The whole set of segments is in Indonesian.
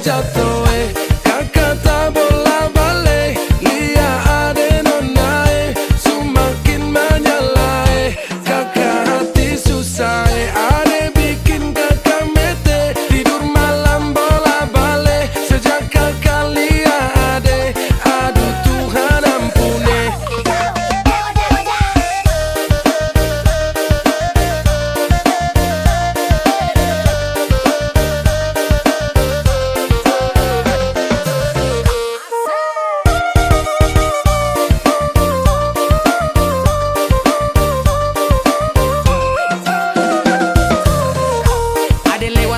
jatuh kakak tak bola balik. Lihat ade nona semakin menyala kakak hati susah ade bikin kakak mete. Tidur malam bola balik sejak kakak lihat ade. Aduh Tuhan ampuni.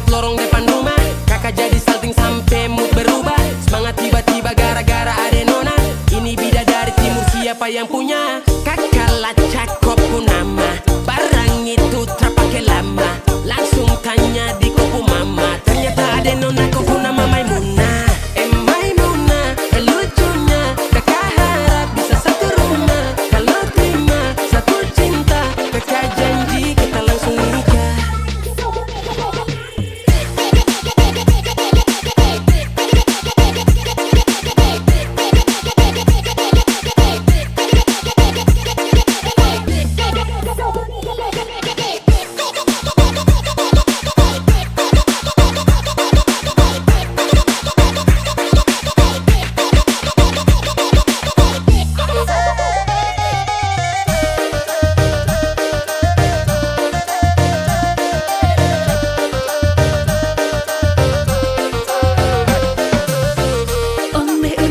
Lorong depan rumah, kakak jadi salting sampai mood berubah. Semangat tiba-tiba gara-gara ada nona. Ini bidadari timur siapa yang punya? Kakak lacak kopu nama. Barang itu terpakai lama. Langsung tanya di kopu mama. Ternyata ada nona kopu nama Maimunah. Maimunah, lucunya kakak harap bisa satu rumah. Kalau terima satu cinta, kakak janji kita langsung nikah.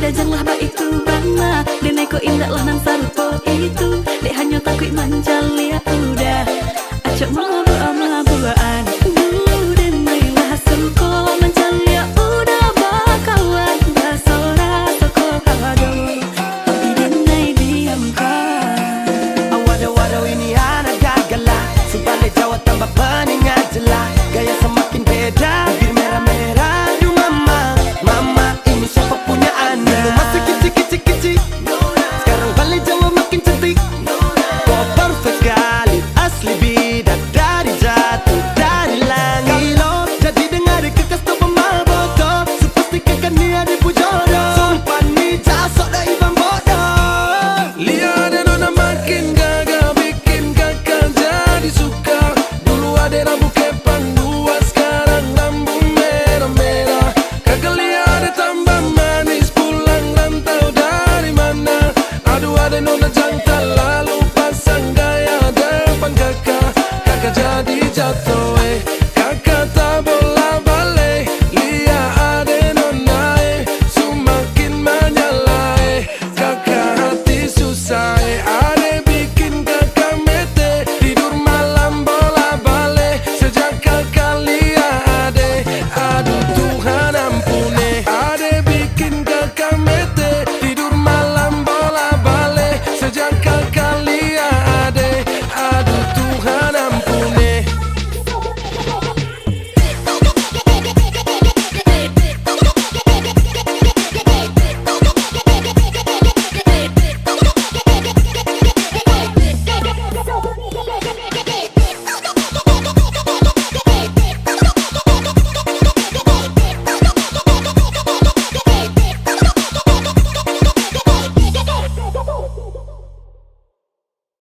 Janganlah baik tu bana Deneko indah lah nang sarupo itu Dek hanya takut manjal lihat udah Acok mau